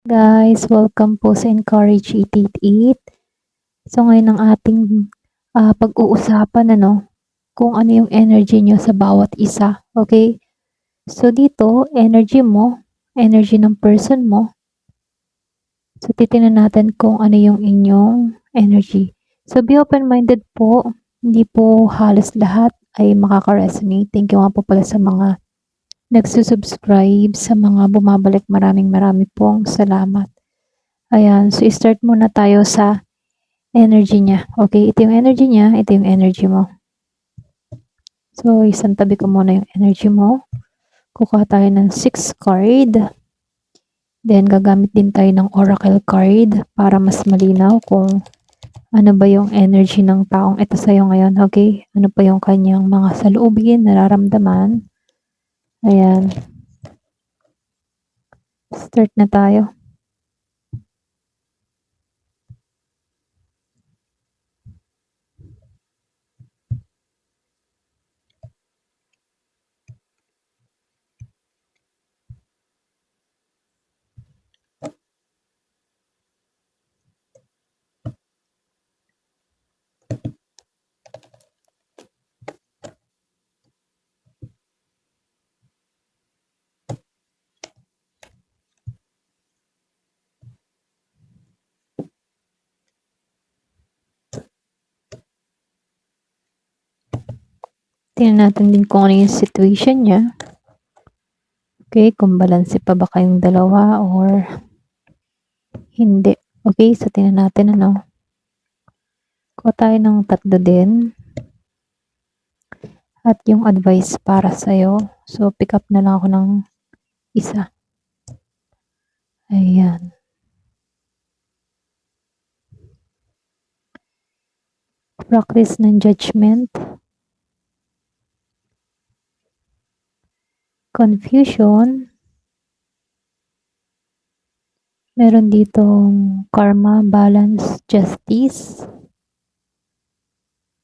Guys, welcome po sa Encourage 888. So ngayon ang ating pag-uusapan kung ano yung energy nyo sa bawat isa. Okay? So dito, energy mo, energy ng person mo. So titingnan natin kung ano yung inyong energy. So be open-minded po. Hindi po halos lahat ay makaka-resonate. Thank you nga po pala sa mga nagsusubscribe, sa mga bumabalik. Maraming pong salamat. Ayan, so start muna tayo sa energy niya. Okay, ito yung energy niya, ito yung energy mo. So, isang tabi ko muna yung energy mo. Kukuha tayo ng 6 card. Then, gagamit din tayo ng oracle card para mas malinaw kung ano ba yung energy ng taong ito sa'yo ngayon. Okay, ano pa yung kanyang mga saloobin, nararamdaman. Ayan. Start na tayo. Tingnan natin din kung ano yung situation niya. Okay, kung balanse pa ba kayong dalawa or hindi. Okay, so tingnan natin Kuha tayo ng 3 din. At yung advice para sa'yo. So, pick up na lang ako ng isa. Ayan. Practice ng judgment. Confusion. Meron ditong karma, balance, justice.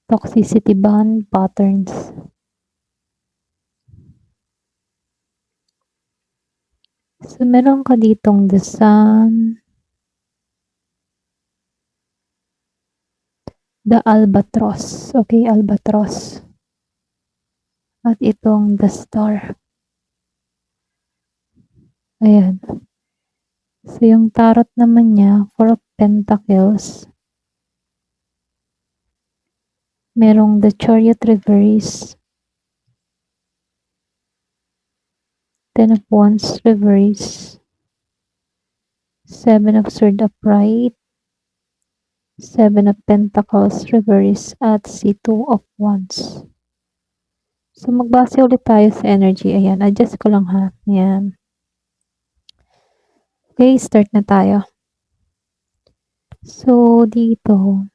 Toxicity bond, patterns. So, meron ka ditong the sun, the albatross. Okay, albatross. At itong the star. Ayan. So, yung tarot naman niya, 4 of Pentacles. Merong the Chariot reverse. 10 of Wands reverse. 7 of Swords upright. 7 of Pentacles reverse. At si 2 of Wands. So, magbase ulit tayo sa energy. Ayan, adjust ko lang ha. Ayan. Okay, start na tayo. So, dito,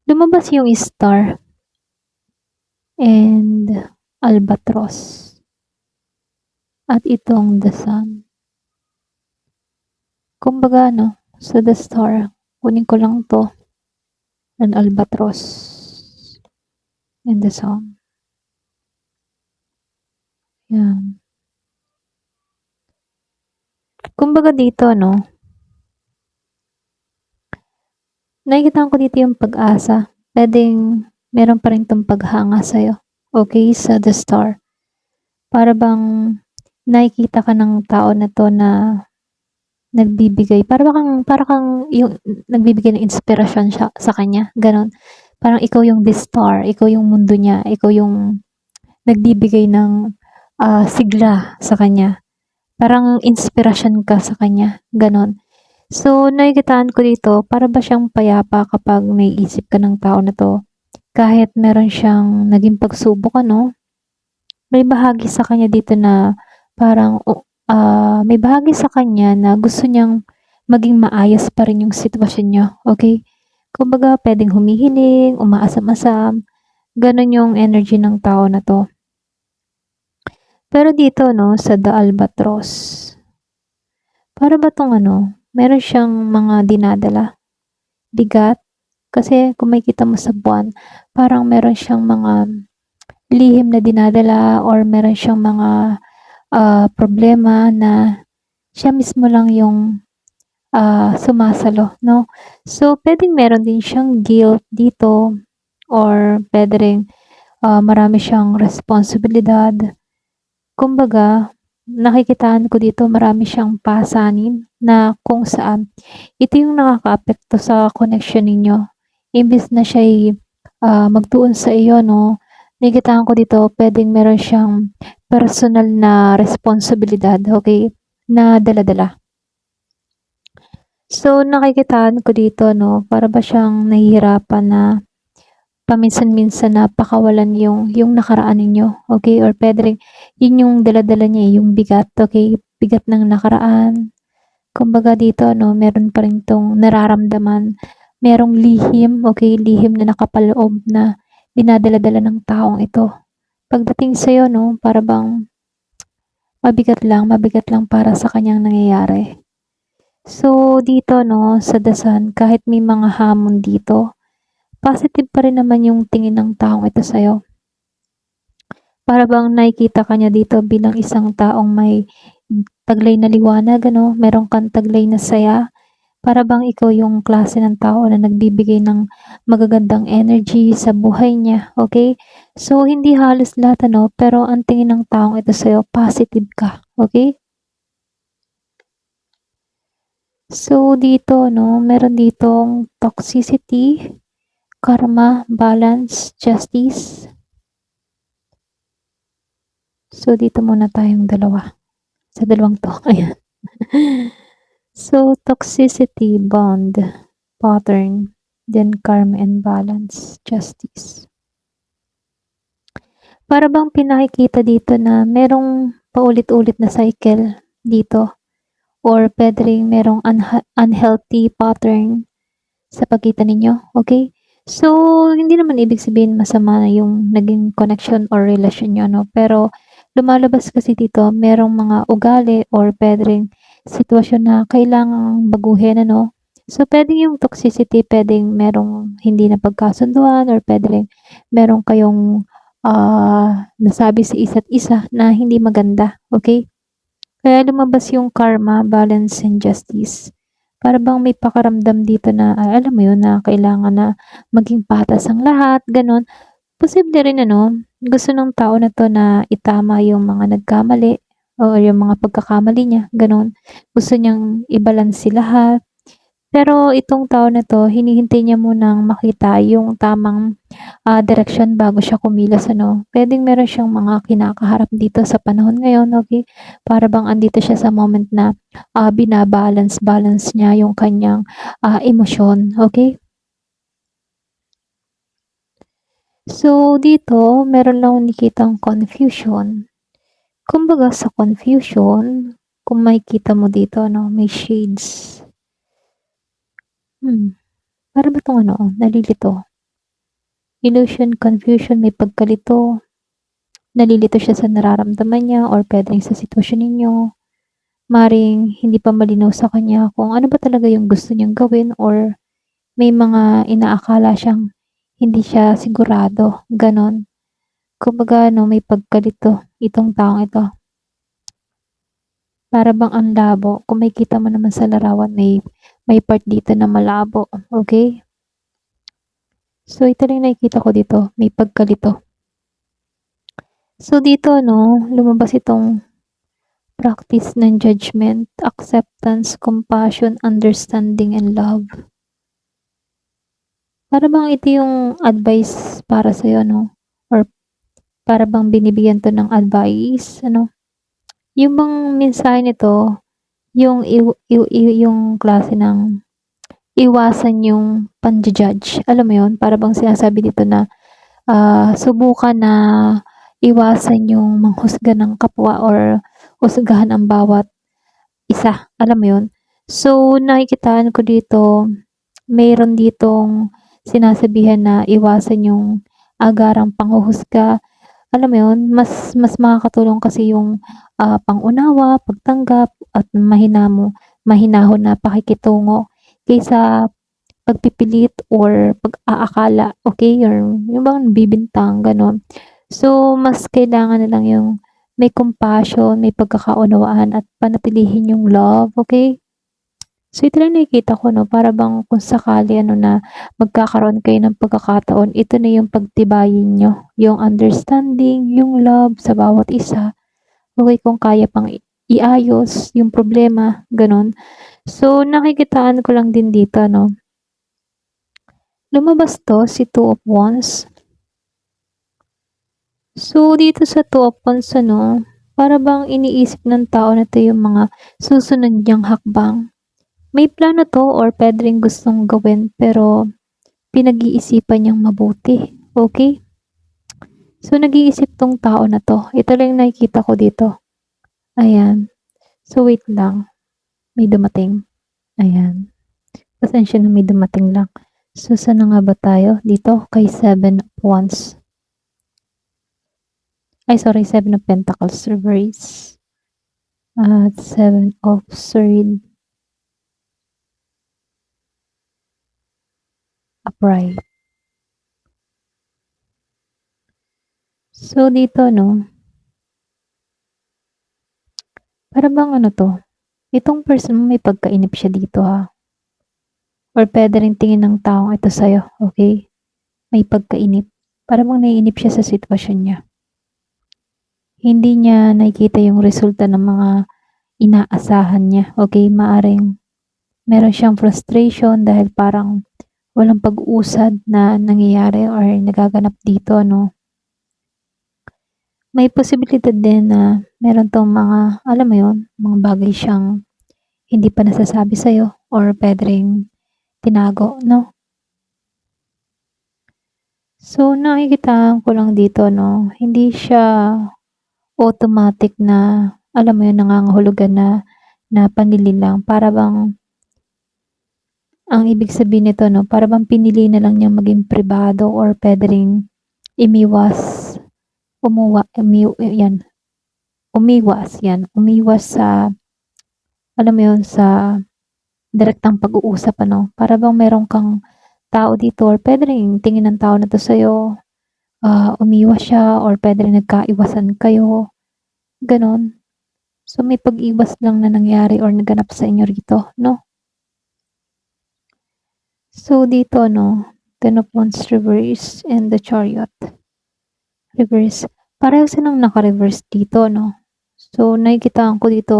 lumabas yung star and albatross. At itong the sun. Kumbaga, sa the star, kunin ko lang to. An albatross and the sun. Yan. Kumbaga dito, nakikita ko dito yung pag-asa. Pwedeng meron pa rin itong paghanga sa'yo. Okay, sa the star. Para bang nakikita ka ng tao na to na nagbibigay. Para kang yung nagbibigay ng inspirasyon siya sa kanya. Ganon. Parang ikaw yung the star. Ikaw yung mundo niya. Ikaw yung nagbibigay ng sigla sa kanya. Parang inspirasyon ka sa kanya. Ganon. So, nakikitaan ko dito, para ba siyang payapa kapag may isip ka ng tao na to. Kahit meron siyang naging pagsubok, may bahagi sa kanya dito na parang may bahagi sa kanya na gusto niyang maging maayos pa rin yung sitwasyon niyo. Okay? Kumbaga, pwedeng humihiling, umaasam-asam. Ganon yung energy ng tao na to. Pero dito, sa The Albatross, para ba tong meron siyang mga dinadala, bigat. Kasi kung makikita mo sa buwan, parang meron siyang mga lihim na dinadala or meron siyang mga problema na siya mismo lang yung, sumasalo 'no. So, puwedeng meron din siyang guilt dito or puwede ring, marami siyang responsibilidad. Kumbaga, nakikitaan ko dito marami siyang pasanin na kung saan ito yung nakakaapekto sa connection ninyo. Imbes na siya'y, magtuon sa iyo 'no, nakikitaan ko dito puwedeng meron siyang personal na responsibilidad, okey, na dala-dala. So, nakikitaan ko dito 'no, para ba siyang nahihirapan na paminsan-minsan na pakawalan yung nakaraan ninyo, okey, or puwede ring yun yung dala-dala niya, eh, yung bigat, okey, bigat ng nakaraan. Kumbaga dito 'no, meron pa rin 'tong nararamdaman, merong lihim, okey, lihim na nakapaloob na dinadala-dala ng taong ito. Pagdating sa'yo 'no, para bang mabigat lang para sa kanyang nangyayari. So, dito 'no, sa dasal kahit may mga hamon dito, positive pa rin naman yung tingin ng taong ito sa'yo. Para bang nakikita ka niya dito bilang isang taong may taglay na liwanag ano, meron kang taglay na saya. Para bang ikaw yung klase ng tao na nagbibigay ng magagandang energy sa buhay niya, okey? So, hindi halos lahat ano, pero ang tingin ng taong ito sa'yo positive ka, okey? So, dito 'no, meron ditong toxicity, karma, balance, justice. So, dito muna tayong dalawa, sa dalawang 'to, ayan. So, toxicity, bond, pattern, then karma and balance, justice. Para bang pinakikita dito na merong paulit-ulit na cycle dito or puwede ring merong unhealthy pattern sa pagitan ninyo, okey? So, hindi naman ibig sabihin masama na yung naging connection or relasyon niyo 'no, pero lumalabas kasi dito merong mga ugali or puwede ring sitwasyon na kailangang baguhin ano. So, puwedeng yung toxicity puwedeng merong hindi napagkasunduan or puwede ring meron kayong, nasabi sa isa't isa na hindi maganda, okey? Kaya lumabas yung karma, balance, and justice. Para bang may pakaramdam dito na, alam mo yun, na kailangan na maging patas ang lahat, gano'n. Posible rin ano, gusto ng tao na 'to na itama yung mga nagkamali o yung mga pagkakamali niya, gano'n. Gusto niyang ibalanse lahat. Pero itong tao na 'to, hinihintay niya munang makita yung tamang, direksyon bago siya kumilos ano. Puwedeng meron siyang mga kinakaharap dito sa panahon ngayon, okey? Para bang andito siya sa moment na, bina-balance niya yung kanyang, emosyon, okey? So, dito meron lang akong nakitang confusion. Kumbaga sa confusion, kung makikita mo dito 'no, may shades. Para ba 'tong ano, nalilito. Illusion, confusion, may pagkalito. Nalilito siya sa nararamdaman niya or puwedeng sa sitwasyon ninyo. Maaaring hindi pa malinaw sa kanya kung ano ba talaga yung gusto niyang gawin or may mga inaakala siyang hindi siya sigurado, gano'n. Kumbaga ano, may pagkalito itong taong ito. Para bang ang labo, kung makikita mo naman sa larawan may part dito na malabo, okey? So, ito rin nakikita ko dito, may pagkalito. So, dito 'no, lumabas itong practice ng judgment, acceptance, compassion, understanding, and love. Para bang ito yung advice para sa'yo 'no, or para bang binibigyan 'to ng advice ano. Yung bang mensahe nito, yung yung klase ng iwasan yung panja-judge, alam mo yun? Para bang sinasabi dito na, subukan na iwasan yung manghusga ng kapwa or husgahan ang bawat isa, alam mo yun? So, nakikitaan ko dito, mayroon ditong sinasabihan na iwasan yung agarang panghuhusga. Alam mo yun, mas makakatulong kasi yung, pang-unawa, pagtanggap at mahinahon na pakikitungo kaysa pagpipilit or pag-aakala, okey, or yung bang bibintang gano'n. So, mas kailangan na lang yung may compassion, may pagkakaunawaan at panatilihin yung love, okay? So, ito lang nakikita ko 'no, para bang kung sakali ano na magkakaroon kayo ng pagkakataon, ito na yung pagtibayin niyo, yung understanding, yung love sa bawat isa. Okey, kung kaya pang iayos yung problema, gano'n. So, nakikitaan ko lang din dito 'no, lumabas 'to si Two of Wands. So, dito sa Two of Wands ano, para bang iniisip ng tao na 'to yung mga susunod niyang hakbang. May plano 'to or puwede ring gustong gawin pero pinag-iisipan niyang mabuti, okey? So, nag-iisip 'tong tao na 'to, ito lang yung nakikita ko dito, ayan. So, wait lang, may dumating, ayan. Pasensya na may dumating lang. So, saan na nga ba tayo? Dito kay Seven of Wands. Ay sorry, Seven of Pentacles reverse. At Seven of Swords upright. So, dito 'no, para bang ano 'to, itong person mo may pagkainip siya dito ha, or puwede ring tingin ng taong ito sa'yo, okey? May pagkainip. Para bang naiinip siya sa sitwasyon niya. Hindi niya nakikita yung resulta ng mga inaasahan niya, okey? Maaaring meron siyang frustration dahil parang walang pag-usad na nangyayari or nagaganap dito 'no. May posibilidad din na meron 'tong mga, alam mo yun, mga bagay siyang hindi pa nasasabi sa'yo or puwede ring tinago 'no. So, nakikitaan ko lang dito 'no, hindi siya automatic na, alam mo yun, nangangahulugan na na panlilinlang. Para bang ang ibig sabihin nito 'no, para bang pinili na lang niyang maging pribado or puwede ring imiwas, yan, umiwas sa, alam mo yun, sa direktang pag-uusap ano. Para bang meron kang tao dito or puwede ring tingin ng tao na 'to sa'yo, umiwas siya or puwede ring nagkaiwasan kayo, gano'n. So, may pag-iwas lang na nangyari or naganap sa inyo rito 'no. So, dito 'no, Ten of Wands reverse and the Chariot reverse. Pareho silang naka-reverse dito 'no. So, nakikitaan ko dito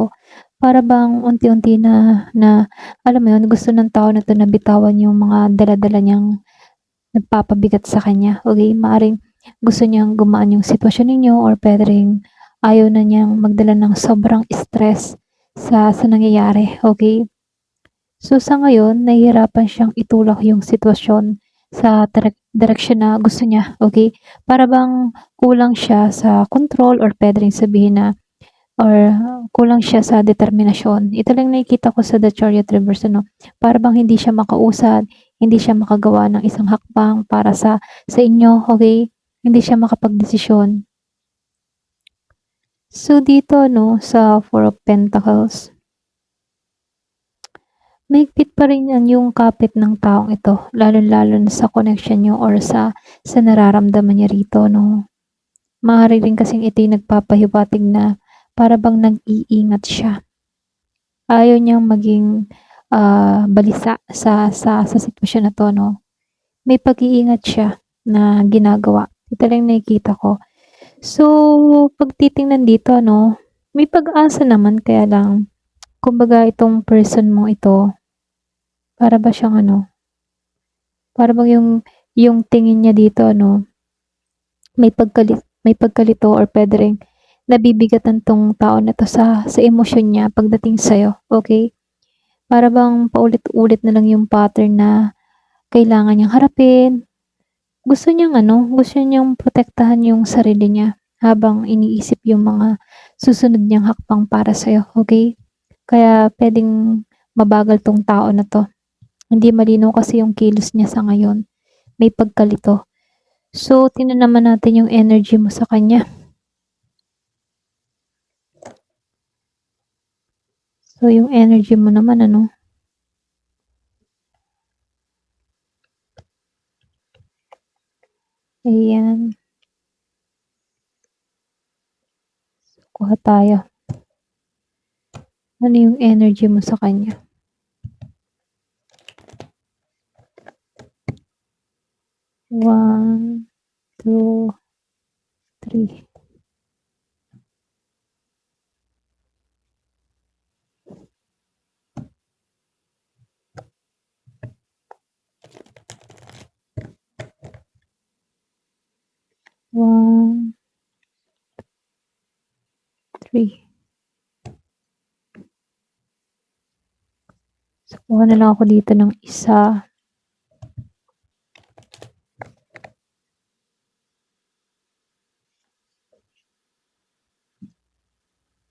para bang unti-unti na na alam mo yun, gusto ng tao na 'to na bitawan yung mga dala-dala niyang nagpapabigat sa kanya, okey? Maaaring gusto niyang gumaan yung sitwasyon ninyo or puwede ring ayaw na niyang magdala ng sobrang stress sa nangyayari, okey? So, sa ngayon nahihirapan siyang itulak yung sitwasyon sa direksyon na gusto niya, okey? Para bang kulang siya sa control or puwede ring sabihin na or kulang siya sa determinasyon. Ito lang nakikita ko sa The Chariot reverse ano, para bang hindi siya makausad, hindi siya makagawa ng isang hakbang para sa inyo, okey? Hindi siya makapagdesisyon. So, dito 'no, sa Four of Pentacles, mahigpit pa rin yan yung kapit ng taong ito, lalong-lalo na sa connection niyo or sa nararamdaman niya rito 'no. Maaari rin kasing ito'y nagpapahiwatig na para bang nag-iingat siya. Ayaw niyang maging, balisa sa sitwasyon na 'to 'no. May pag-iingat siya na ginagawa, ito lang nakikita ko. So, 'pag titingnan dito 'no, may pag-asa naman kaya lang kumbaga itong person mong ito, para ba siyang ano, para bang yung tingin niya dito ano, may pagkalito or puwede ring nabibigatan 'tong tao na 'to sa emosyon niya pagdating sa'yo, okey? Para bang paulit-ulit na lang yung pattern na kailangan niyang harapin. Gusto niyang protektahan yung sarili niya habang iniisip yung mga susunod niyang hakbang para sa'yo, okey? Kaya puwedeng mabagal 'tong tao na 'to. Hindi malinaw kasi yung kilos niya sa ngayon, may pagkalito. So, tingnan naman natin yung energy mo sa kanya. So, yung energy mo naman ano, ayan. kuha tayo. Ano yung energy mo sa kanya? One, two, three. One, three. So, kuha na lang ako dito ng isa.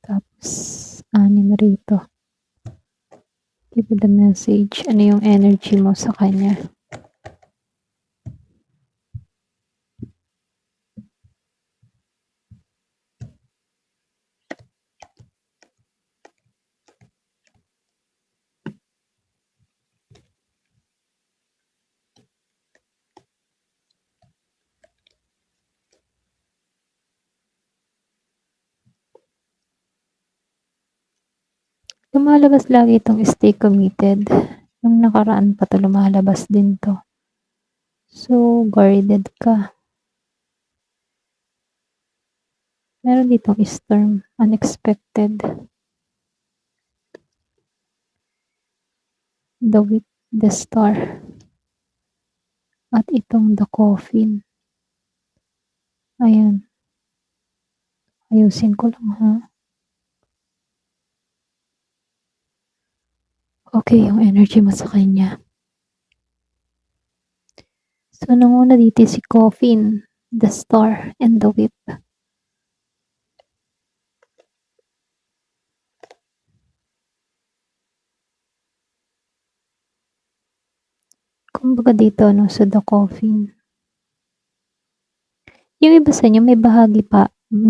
Tapos, 6 rito. Give the message. Ano yung energy mo sa kanya? Lumalabas lagi itong stay committed. Nung nakaraan pa to, lumalabas din to. So, guarded ka. Meron ditong storm, unexpected. The Whip, the Star. At itong the Coffin. Ayan. Ayusin ko lang ha. Okay, yung energy mo sa kanya. So, nanguna dito si Coffin, the Star, and the Whip. Kumbaga dito, no, sa the Coffin. Yung iba sa inyo, may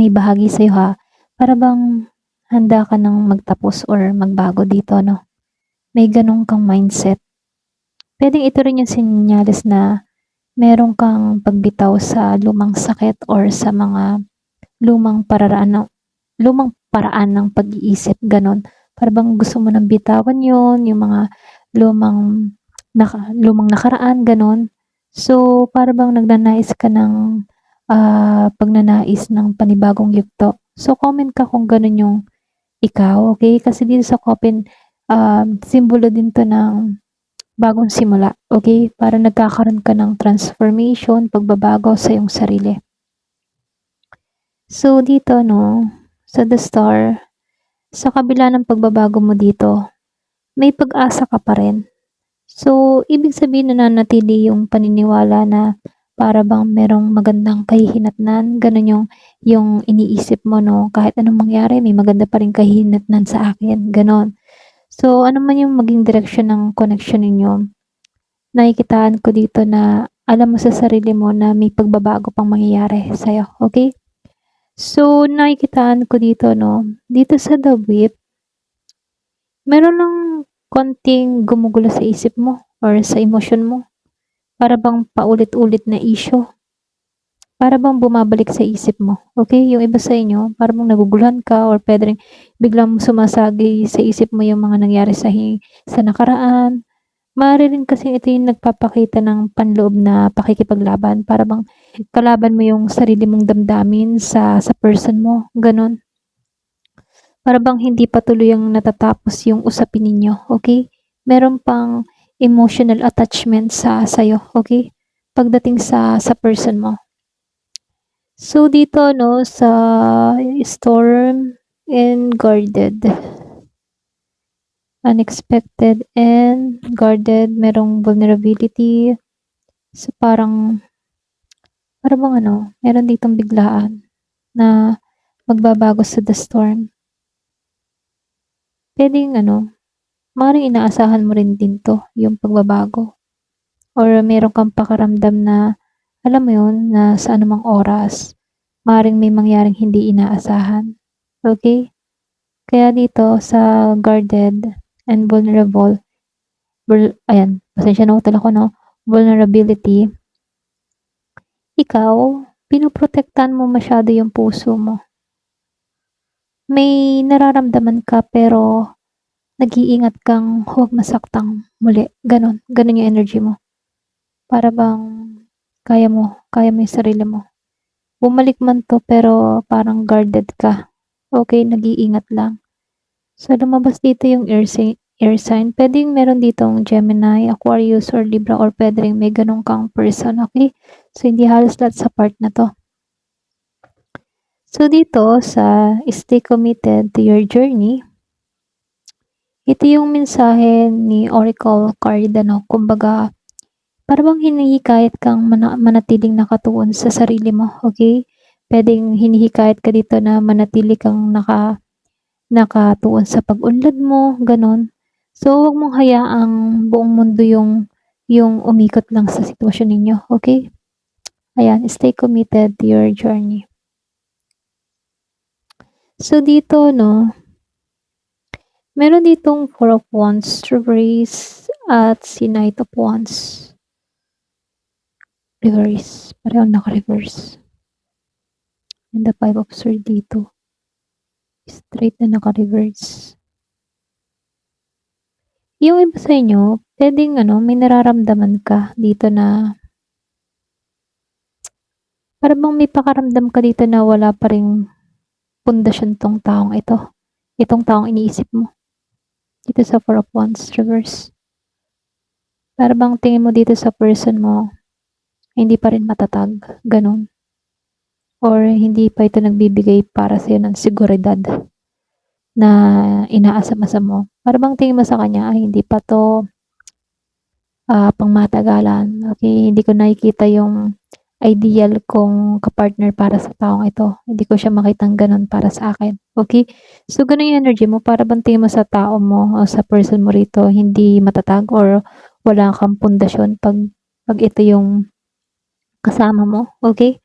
bahagi sa'yo ha, para bang handa ka nang magtapos or magbago dito, no? May ganun kang mindset. Pwedeng ito rin yung senyales na meron kang pagbitaw sa lumang sakit or sa mga lumang paraan ng pag-iisip, ganon. Para bang gusto mo nang bitawan yun, yung mga lumang nakaraan, ganon. So, para bang nagnanais ka ng pagnanais ng panibagong yugto. So, comment ka kung ganon yung ikaw, okay? Kasi dito sa Coffin, simbolo din to ng bagong simula, okay? Para nagkakaroon ka ng transformation, pagbabago sa iyong sarili. So, dito, no, sa The Star, sa kabila ng pagbabago mo dito, may pag-asa ka pa rin. So, ibig sabihin na nanatili yung paniniwala na para bang merong magandang kahihinatnan, ganun yung iniisip mo, no, kahit anong mangyari, may maganda pa rin kahihinatnan sa akin, ganon. So, ano man yung maging direksyon ng connection ninyo, nakikitaan ko dito na alam mo sa sarili mo na may pagbabago pang mangyayari sa'yo, okay? So, nakikitaan ko dito, no, dito sa The Whip, meron lang konting gumugulo sa isip mo or sa emosyon mo. Para bang paulit-ulit na issue. Para bang bumabalik sa isip mo. Okay? Yung iba sa inyo, para bang naguguluhan ka or pwede rin biglang sumasagi sa isip mo yung mga nangyari sa nakaraan. Maaari rin kasi ito yung nagpapakita ng panloob na pakikipaglaban. Para bang kalaban mo yung sarili mong damdamin sa person mo. Ganon. Para bang hindi pa tuloy ang natatapos yung usapin ninyo. Okay? Meron pang emotional attachment sa'yo. Okay? Pagdating sa person mo. So, dito, no, sa storm and guarded. Unexpected and guarded, merong vulnerability. So, parang bang meron ditong biglaan na magbabago sa the storm. Pwedeng maaaring inaasahan mo rin din to, yung pagbabago. Or meron kang pakaramdam na, alam mo yun, na sa anumang oras, maaaring may mangyaring hindi inaasahan. Okay? Kaya dito sa guarded and vulnerable, ayan, pasensya na utol ako, no? Vulnerability, ikaw, pinoprotektan mo masyado yung puso mo. may nararamdaman ka pero nag-iingat kang huwag masaktang muli, gano'n. Gano'n yung energy mo. Para bang kaya mo yung sarili mo. Bumalik man 'to pero parang guarded ka, okey, nag-iingat lang. So, lumabas dito yung air sign, puwedeng meron ditong Gemini, Aquarius, or Libra, or puwede ring may gano'n kang person, okey? So, hindi halos lahat sa part na 'to. So, dito sa stay committed to your journey, ito yung mensahe ni Oracle card ano, kumbaga para bang hinihikayat kang manatiling nakatuon sa sarili mo, okey? Puwedeng hinihikayat ka dito na manatili kang nakatuon sa pag-unlad mo, gano'n. So, huwag mong hayaang buong mundo yung umikot lang sa sitwasyon ninyo, okey? Ayan, stay committed to your journey. So, dito 'no, meron ditong Four of Wands reverse at si Knight of Wands reverse, parehong naka-reverse. And the Five of Swords dito, straight na naka-reverse. Yung iba sa inyo, puwedeng ano, may nararamdaman ka dito na para bang may pakaramdam ka dito na wala pa ring pundasyon 'tong taong ito, itong taong iniisip mo. Dito sa Four of Wands reverse. Para bang tingin mo dito sa person mo, hindi pa rin matatag, gano'n. Or hindi pa ito nagbibigay para sa'yo ng seguridad na inaasam-asam mo. Para bang tingin mo sa kanya, ay hindi pa 'to pangmatagalan, okey, hindi ko nakikita yung ideal kong ka-partner para sa taong ito. Hindi ko siya makitang gano'n para sa akin, okey? So, gano'n yung energy mo, para bang tingin mo sa tao mo o sa person mo rito hindi matatag or wala kang pundasyon 'pag ito yung kasama mo, okey?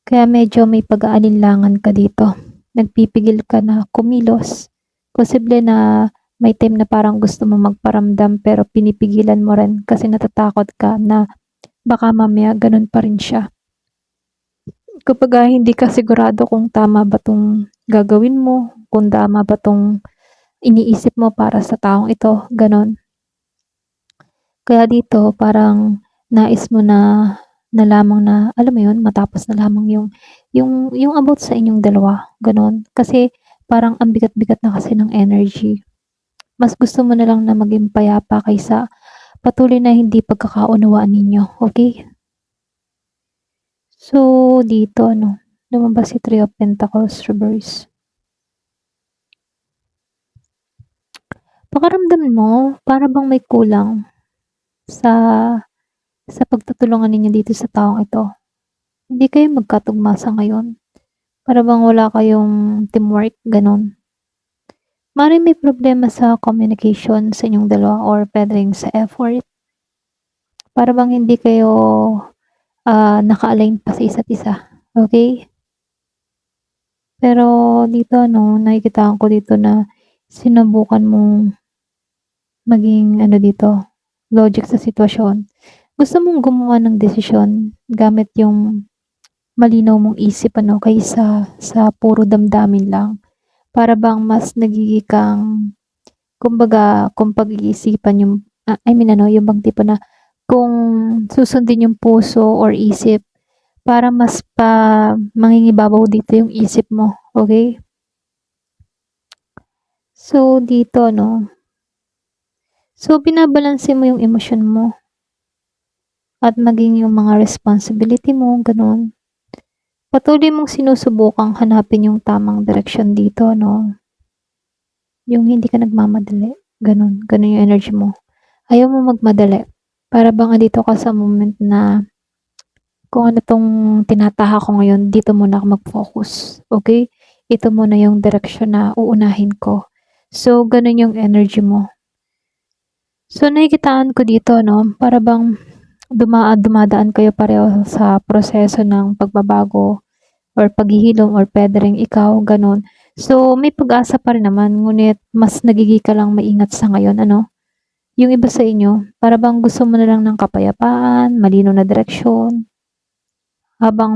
Kaya medyo may pag-aalinlangan ka dito. Nagpipigil ka na kumilos. Posible na may time na parang gusto mong magparamdam pero pinipigilan mo rin kasi natatakot ka na baka mamaya gano'n pa rin siya. Kumbaga hindi ka sigurado kung tama ba 'tong gagawin mo, kung tama ba 'tong iniisip mo para sa taong ito, gano'n. Kaya dito parang nais mo na lamang na alam mo 'yun, matapos na lamang yung about sa inyong dalawa, gano'n. Kasi parang ang bigat-bigat na kasi ng energy. Mas gusto mo na lang na maging payapa kaysa patuloy na hindi pagkakaunawaan ninyo, okey? So, dito ano, lumabas si Three of Pentacles reverse. Pakiramdam mo para bang may kulang sa pagtutulungan ninyo dito sa taong ito. Hindi kayo magkatugma sa ngayon. Para bang wala kayong teamwork, gano'n. Maaaring may problema sa communication sa inyong dalawa or puwede ring sa effort. Para bang hindi kayo, naka-align pa sa isa't isa, okey? Pero dito ano, nakikitaan ko dito na sinubukan mong maging ano dito, logic sa sitwasyon. Gusto mong gumawa ng desisyon gamit yung malinaw mong isip ano, kaysa sa puro damdamin lang. Para bang mas nagiging kang kumbaga kung pag-iisipan yung I mean ano, yung bang tipo na kung susundin yung puso or isip, para mas mangingibabaw dito yung isip mo, okey? So, dito 'no, so binabalanse mo yung emosyon mo at maging yung mga responsibility mo, gano'n. Patuloy mong sinusubukang hanapin yung tamang direksyon dito 'no, yung hindi ka nagmamadali, gano'n. Gano'n yung energy mo. Ayaw mo magmadali. Para bang andito ka sa moment na kung ano 'tong tinatahak ko ngayon, dito muna ako mag-focus, okey? Ito muna yung direksyon na uunahin ko. So, gano'n yung energy mo. So, nakikitaan ko dito 'no, para bang dumadaan kayo pareho sa proseso ng pagbabago or paghihilom or puwede ring ikaw, gano'n. So, may pag-asa pa rin naman ngunit mas nagiging ka lang maingat sa ngayon ano. Yung iba sa inyo, para bang gusto mo na lang ng kapayapaan, malinaw na direksyon, habang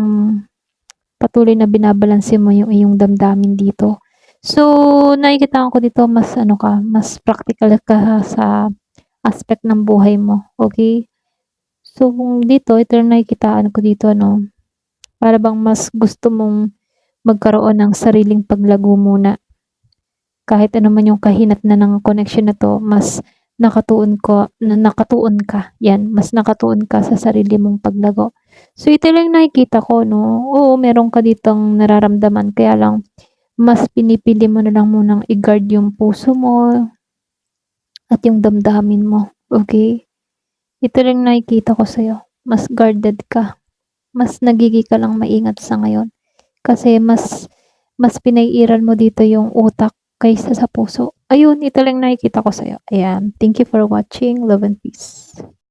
patuloy na binabalanse mo yung iyong damdamin dito. So, nakikita ko dito mas ano ka, mas practical ka sa aspect ng buhay mo, okay? So, kung dito, ito yung nakikitaan ko dito, no? Para bang mas gusto mong magkaroon ng sariling paglago muna. Kahit ano man yung kahinat na ng connection na to, mas nakatuon ka. Yan, mas nakatuon ka sa sarili mong paglago. So, ito lang nakikita ko, no? Oo, meron ka ditong nararamdaman. Kaya lang, mas pinipili mo na lang munang i-guard yung puso mo at yung damdamin mo. Okay? Ito lang nakikita ko sa'yo. Mas guarded ka. Mas nagiging ka lang maingat sa ngayon. Kasi mas pinaiiral mo dito yung utak kaysa sa puso. Ayun, ito lang nakikita ko sa'yo. Ayan. Thank you for watching. Love and peace.